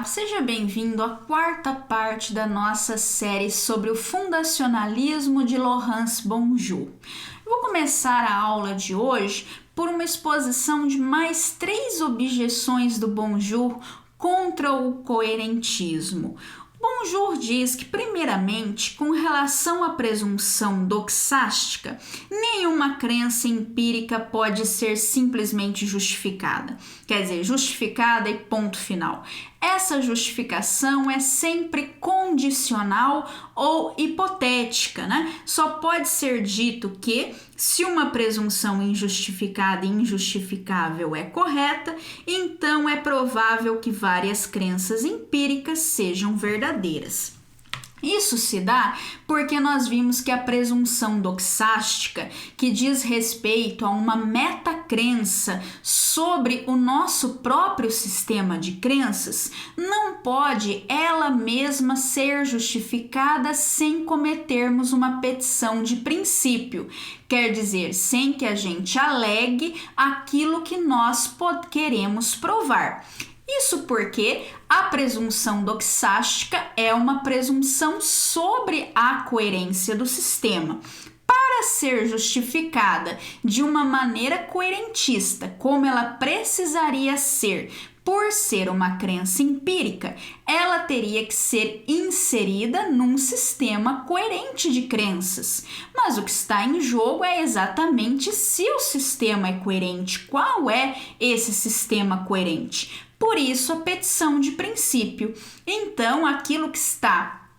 Seja bem-vindo à quarta parte da nossa série sobre o fundacionalismo de Laurence Bonjour. Eu vou começar a aula de hoje por uma exposição de mais 3 objeções do Bonjour contra o coerentismo. Bonjour diz que, primeiramente, com relação à presunção doxástica, nenhuma crença empírica pode ser simplesmente justificada. Quer dizer, justificada e ponto final. Essa justificação é sempre condicional ou hipotética, né? Só pode ser dito que, se uma presunção injustificada e injustificável é correta, então é provável que várias crenças empíricas sejam verdadeiras. Isso se dá porque nós vimos que a presunção doxástica, que diz respeito a uma metacrença sobre o nosso próprio sistema de crenças, não pode ela mesma ser justificada sem cometermos uma petição de princípio, quer dizer, sem que a gente alegue aquilo que nós queremos provar. Isso porque a presunção doxástica é uma presunção sobre a coerência do sistema. Para ser justificada de uma maneira coerentista, como ela precisaria ser, por ser uma crença empírica, ela teria que ser inserida num sistema coerente de crenças. Mas o que está em jogo é exatamente se o sistema é coerente. Qual é esse sistema coerente? Por isso, a petição de princípio. Então, aquilo que está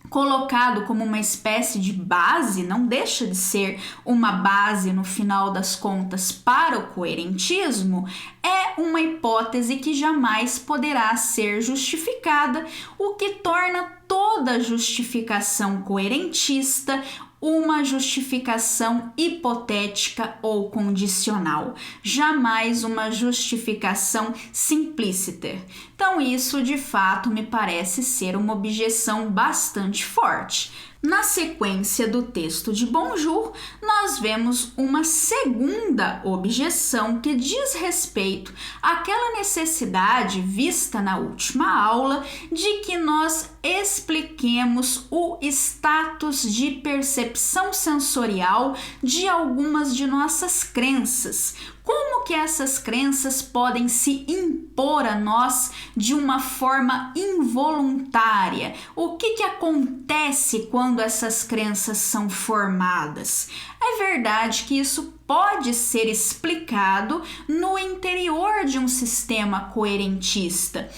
colocado como uma espécie de base, não deixa de ser uma base no final das contas para o coerentismo, é uma hipótese que jamais poderá ser justificada, o que torna toda justificação coerentista uma justificação hipotética ou condicional, jamais uma justificação simplícita. Então, isso de fato me parece ser uma objeção bastante forte. Na sequência do texto de Bonjour, nós vemos uma segunda objeção que diz respeito àquela necessidade vista na última aula de que nós expliquemos o status de percepção sensorial de algumas de nossas crenças. Como que essas crenças podem se impor a nós de uma forma involuntária? O que acontece quando essas crenças são formadas? É verdade que isso pode ser explicado no interior de um sistema coerentista.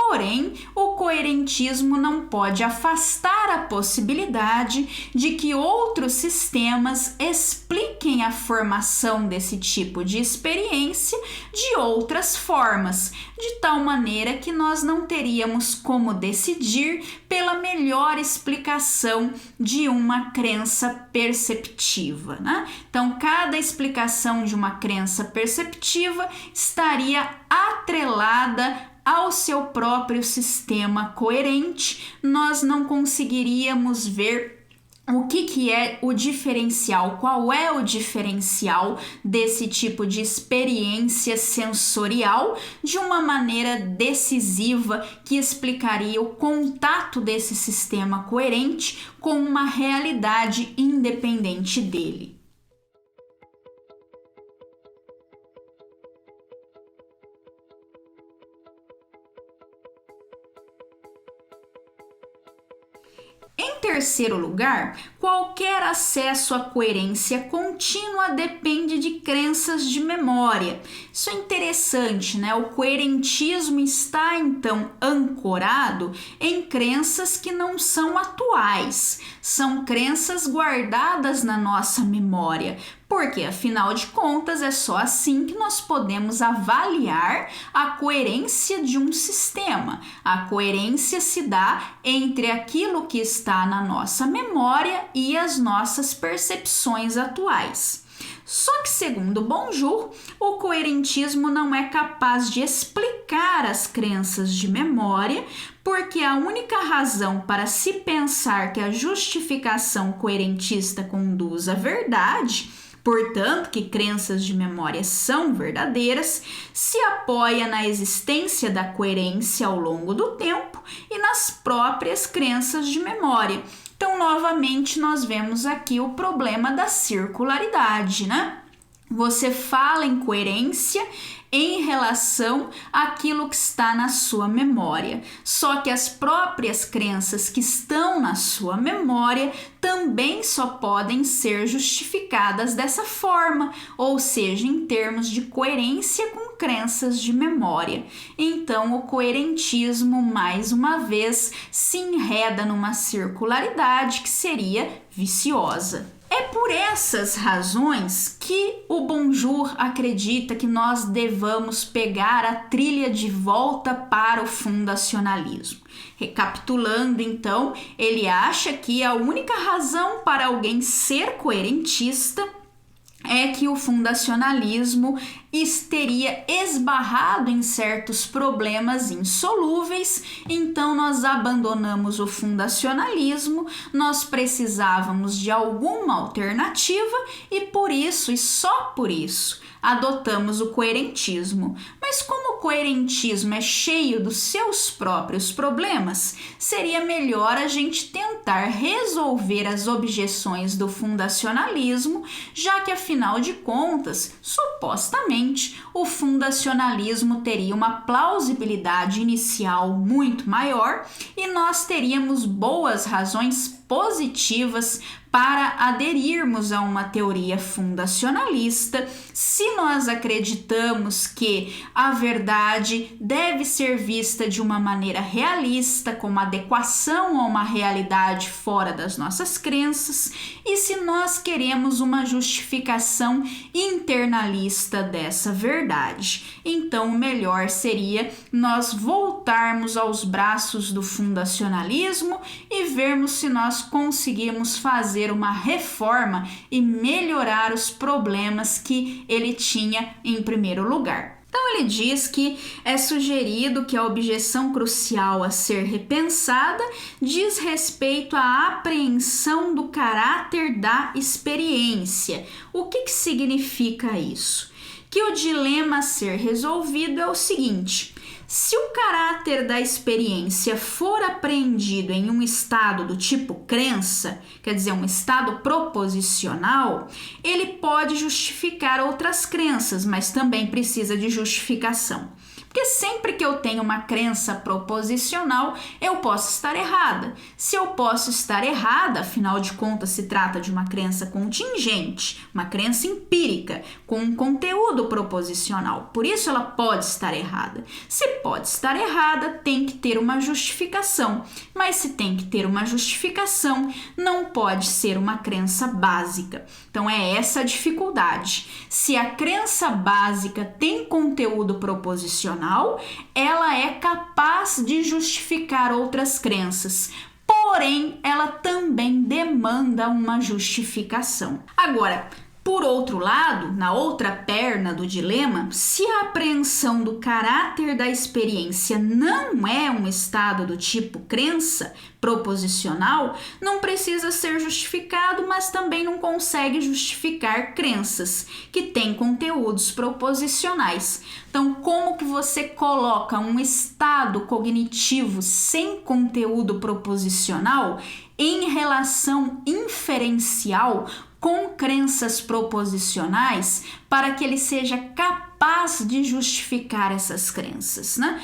Porém, o coerentismo não pode afastar a possibilidade de que outros sistemas expliquem a formação desse tipo de experiência de outras formas, de tal maneira que nós não teríamos como decidir pela melhor explicação de uma crença perceptiva, né? Então, cada explicação de uma crença perceptiva estaria atrelada ao seu próprio sistema coerente. Nós não conseguiríamos ver o que é o diferencial, qual é o diferencial desse tipo de experiência sensorial de uma maneira decisiva que explicaria o contato desse sistema coerente com uma realidade independente dele. Em terceiro lugar, qualquer acesso à coerência contínua depende de crenças de memória. Isso é interessante, né? O coerentismo está, então, ancorado em crenças que não são atuais, são crenças guardadas na nossa memória. Porque, afinal de contas, é só assim que nós podemos avaliar a coerência de um sistema. A coerência se dá entre aquilo que está na nossa memória e as nossas percepções atuais. Só que, segundo Bonjour, o coerentismo não é capaz de explicar as crenças de memória, porque a única razão para se pensar que a justificação coerentista conduz à verdade portanto, que crenças de memória são verdadeiras, se apoia na existência da coerência ao longo do tempo e nas próprias crenças de memória. Então, novamente, nós vemos aqui o problema da circularidade, né? Você fala em coerência em relação àquilo que está na sua memória. Só que as próprias crenças que estão na sua memória também só podem ser justificadas dessa forma, ou seja, em termos de coerência com crenças de memória. Então, o coerentismo, mais uma vez, se enreda numa circularidade que seria viciosa. É por essas razões que o Bonjour acredita que nós devamos pegar a trilha de volta para o fundacionalismo. Recapitulando, então, ele acha que a única razão para alguém ser coerentista é que o fundacionalismo teria esbarrado em certos problemas insolúveis, então nós abandonamos o fundacionalismo, nós precisávamos de alguma alternativa e por isso, e só por isso, adotamos o coerentismo. Mas como o coerentismo é cheio dos seus próprios problemas, seria melhor a gente tentar resolver as objeções do fundacionalismo, já que afinal de contas, supostamente, o fundacionalismo teria uma plausibilidade inicial muito maior e nós teríamos boas razões positivas para aderirmos a uma teoria fundacionalista se nós acreditamos que a verdade deve ser vista de uma maneira realista, como adequação a uma realidade fora das nossas crenças, e se nós queremos uma justificação internalista dessa verdade. Então, o melhor seria nós voltarmos aos braços do fundacionalismo e vermos se nós conseguimos fazer uma reforma e melhorar os problemas que ele tinha em primeiro lugar. Então ele diz que é sugerido que a objeção crucial a ser repensada diz respeito à apreensão do caráter da experiência. O que significa isso? Que o dilema a ser resolvido é o seguinte: se o caráter da experiência for apreendido em um estado do tipo crença, quer dizer, um estado proposicional, ele pode justificar outras crenças, mas também precisa de justificação. Porque sempre que eu tenho uma crença proposicional, eu posso estar errada. Se eu posso estar errada, afinal de contas se trata de uma crença contingente, uma crença empírica, com um conteúdo proposicional. Por isso ela pode estar errada. Se pode estar errada, tem que ter uma justificação. Mas se tem que ter uma justificação, não pode ser uma crença básica. Então é essa a dificuldade. Se a crença básica tem conteúdo proposicional, ela é capaz de justificar outras crenças, porém ela também demanda uma justificação. Agora, por outro lado, na outra perna do dilema, se a apreensão do caráter da experiência não é um estado do tipo crença proposicional, não precisa ser justificado, mas também não consegue justificar crenças que têm conteúdos proposicionais. Então, como que você coloca um estado cognitivo sem conteúdo proposicional em relação inferencial com crenças proposicionais para que ele seja capaz de justificar essas crenças, né?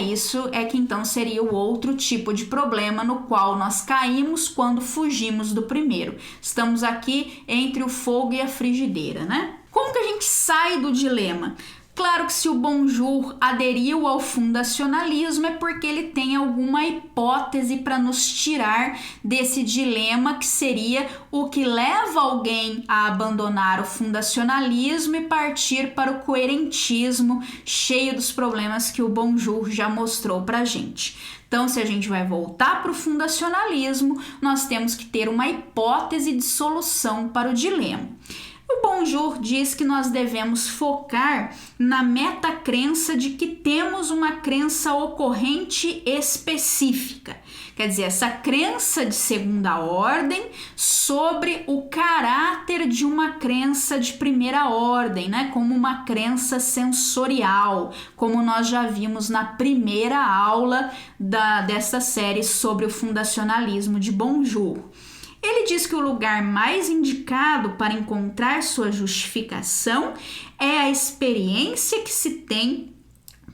Isso que então seria o outro tipo de problema no qual nós caímos quando fugimos do primeiro. Estamos aqui entre o fogo e a frigideira, né? Como que a gente sai do dilema? Claro que se o Bonjour aderiu ao fundacionalismo é porque ele tem alguma hipótese para nos tirar desse dilema que seria o que leva alguém a abandonar o fundacionalismo e partir para o coerentismo, cheio dos problemas que o Bonjour já mostrou para a gente. Então, se a gente vai voltar para o fundacionalismo, nós temos que ter uma hipótese de solução para o dilema. O Bonjour diz que nós devemos focar na metacrença de que temos uma crença ocorrente específica. Quer dizer, essa crença de segunda ordem sobre o caráter de uma crença de primeira ordem, né? Como uma crença sensorial, como nós já vimos na primeira aula dessa série sobre o fundacionalismo de Bonjour. Ele diz que o lugar mais indicado para encontrar sua justificação é a experiência que se tem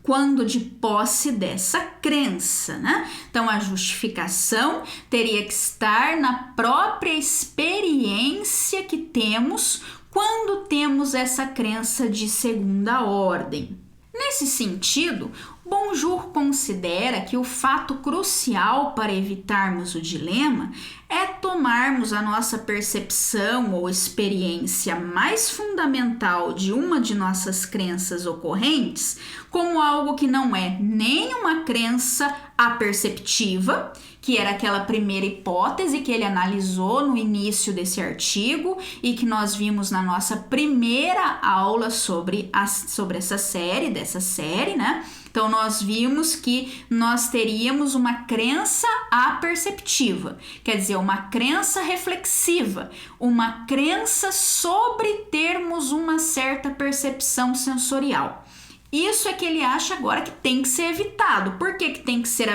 quando de posse dessa crença, né? Então, a justificação teria que estar na própria experiência que temos quando temos essa crença de segunda ordem. Nesse sentido, Bonjour considera que o fato crucial para evitarmos o dilema é tomarmos a nossa percepção ou experiência mais fundamental de uma de nossas crenças ocorrentes como algo que não é nem uma crença aperceptiva, que era aquela primeira hipótese que ele analisou no início desse artigo e que nós vimos na nossa primeira aula sobre essa série, né? Então, nós vimos que nós teríamos uma crença aperceptiva, quer dizer, uma crença reflexiva, uma crença sobre termos uma certa percepção sensorial. Isso é que ele acha agora que tem que ser evitado. Por que tem que ser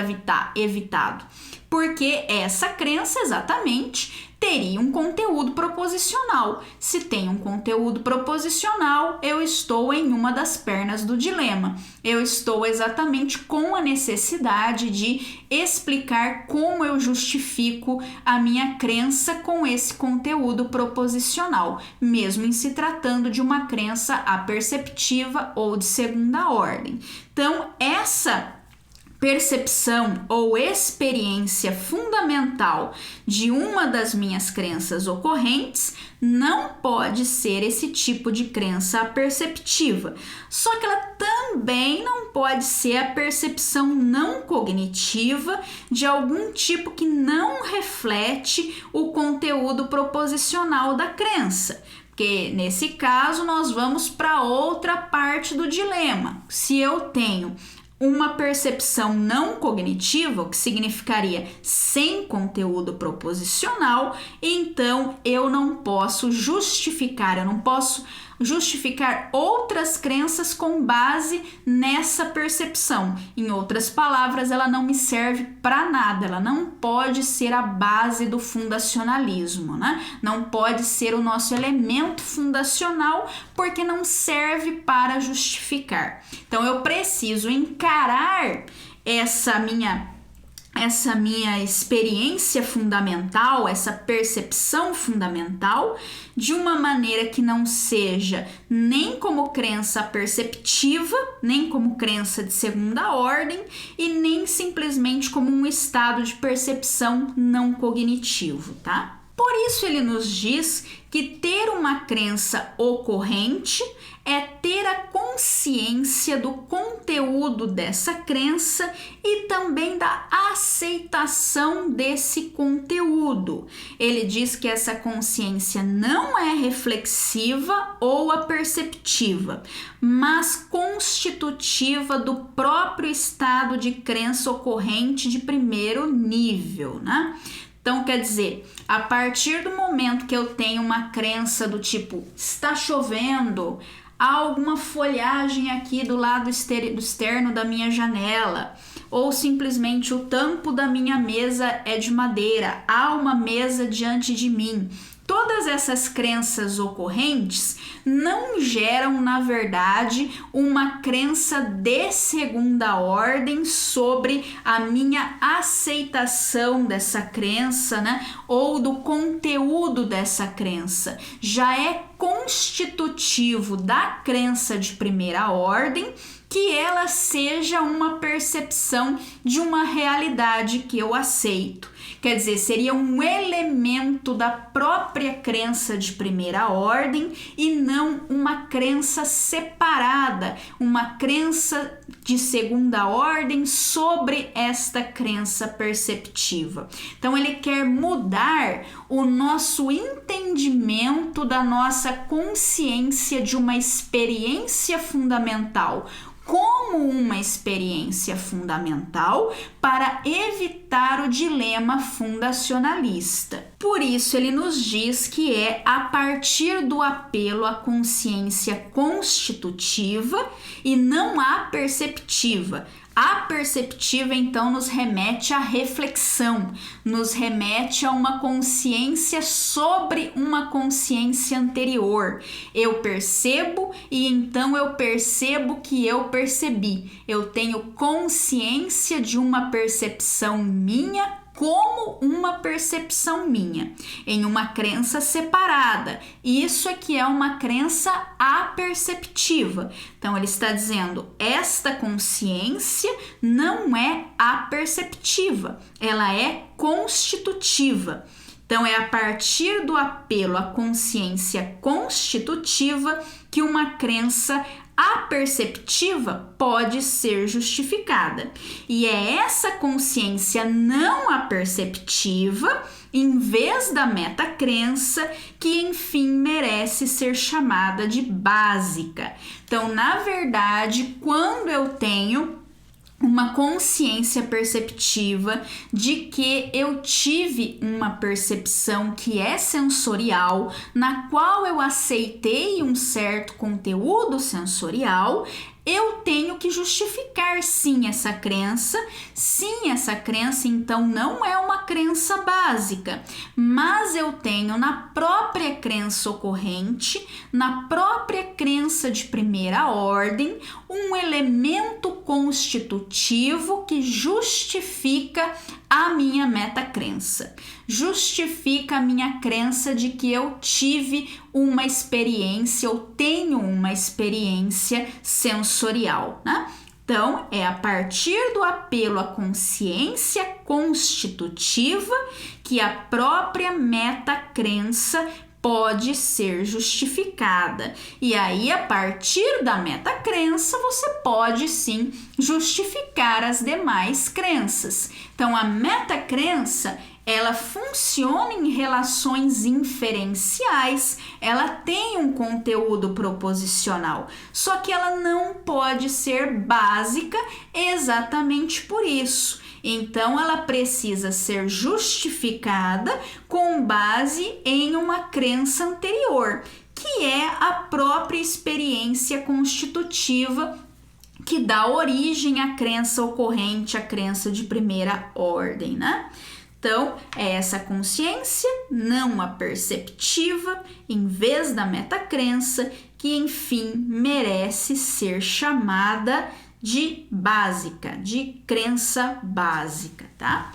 evitado? Porque essa crença exatamente teria um conteúdo proposicional. Se tem um conteúdo proposicional, eu estou em uma das pernas do dilema. Eu estou exatamente com a necessidade de explicar como eu justifico a minha crença com esse conteúdo proposicional, mesmo em se tratando de uma crença aperceptiva ou de segunda ordem. Então, essa percepção ou experiência fundamental de uma das minhas crenças ocorrentes não pode ser esse tipo de crença aperceptiva, só que ela também não pode ser a percepção não cognitiva de algum tipo que não reflete o conteúdo proposicional da crença. Porque nesse caso nós vamos para outra parte do dilema. Se eu tenho uma percepção não cognitiva, o que significaria sem conteúdo proposicional, então eu não posso justificar outras crenças com base nessa percepção. Em outras palavras, ela não me serve para nada, ela não pode ser a base do fundacionalismo, né? Não pode ser o nosso elemento fundacional porque não serve para justificar. Então, eu preciso encarar essa minha experiência fundamental, essa percepção fundamental, de uma maneira que não seja nem como crença perceptiva, nem como crença de segunda ordem e nem simplesmente como um estado de percepção não cognitivo, tá? Por isso ele nos diz que ter uma crença ocorrente é ter a consciência do conteúdo dessa crença e também da aceitação desse conteúdo. Ele diz que essa consciência não é reflexiva ou aperceptiva, mas constitutiva do próprio estado de crença ocorrente de primeiro nível, né? Então, quer dizer, a partir do momento que eu tenho uma crença do tipo, está chovendo, há alguma folhagem aqui do lado externo da minha janela, ou simplesmente o tampo da minha mesa é de madeira, há uma mesa diante de mim. Todas essas crenças ocorrentes não geram, na verdade, uma crença de segunda ordem sobre a minha aceitação dessa crença, né? Ou do conteúdo dessa crença. Já é constitutivo da crença de primeira ordem que ela seja uma percepção de uma realidade que eu aceito. Quer dizer, seria um elemento da própria crença de primeira ordem e não uma crença separada, uma crença de segunda ordem sobre esta crença perceptiva. Então, ele quer mudar o nosso entendimento da nossa consciência de uma experiência fundamental como uma experiência fundamental para evitar o dilema fundacionalista. Por isso, ele nos diz que é a partir do apelo à consciência constitutiva e não à perceptiva. A perceptiva, então, nos remete à reflexão, nos remete a uma consciência sobre uma consciência anterior. Eu percebo e então eu percebo que eu percebi. Eu tenho consciência de uma percepção minha como uma percepção minha, em uma crença separada. Isso é que é uma crença aperceptiva. Então, ele está dizendo, esta consciência não é aperceptiva, ela é constitutiva. Então, é a partir do apelo à consciência constitutiva que uma crença aperceptiva pode ser justificada. E é essa consciência não aperceptiva, em vez da metacrença, que enfim merece ser chamada de básica. Então, na verdade, quando eu tenho uma consciência perceptiva de que eu tive uma percepção que é sensorial, na qual eu aceitei um certo conteúdo sensorial, eu tenho que justificar sim essa crença então não é uma crença básica, mas eu tenho na própria crença ocorrente, na própria crença de primeira ordem, um elemento constitutivo que justifica a minha metacrença, justifica a minha crença de que eu tive uma experiência, eu tenho uma experiência sensorial, né? Então, é a partir do apelo à consciência constitutiva que a própria metacrença pode ser justificada. E aí, a partir da metacrença, você pode sim justificar as demais crenças. Então, a metacrença, ela funciona em relações inferenciais, ela tem um conteúdo proposicional, só que ela não pode ser básica exatamente por isso. Então, ela precisa ser justificada com base em uma crença anterior, que é a própria experiência constitutiva que dá origem à crença ocorrente, à crença de primeira ordem, né? Então, é essa consciência não aperceptiva, em vez da metacrença, que, enfim, merece ser chamada de básica, de crença básica, tá?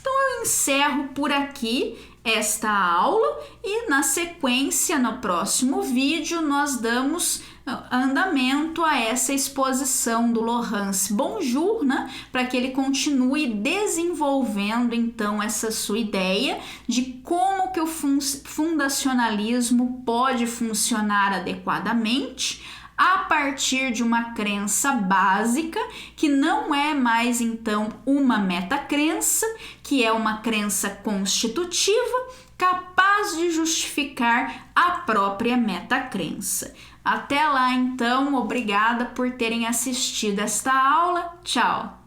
Então, eu encerro por aqui esta aula e, na sequência, no próximo vídeo, nós damos andamento a essa exposição do Laurence Bonjour, né, para que ele continue desenvolvendo então essa sua ideia de como que o fundacionalismo pode funcionar adequadamente a partir de uma crença básica, que não é mais então uma metacrença, que é uma crença constitutiva, capaz de justificar a própria metacrença. Até lá, então, obrigada por terem assistido esta aula. Tchau!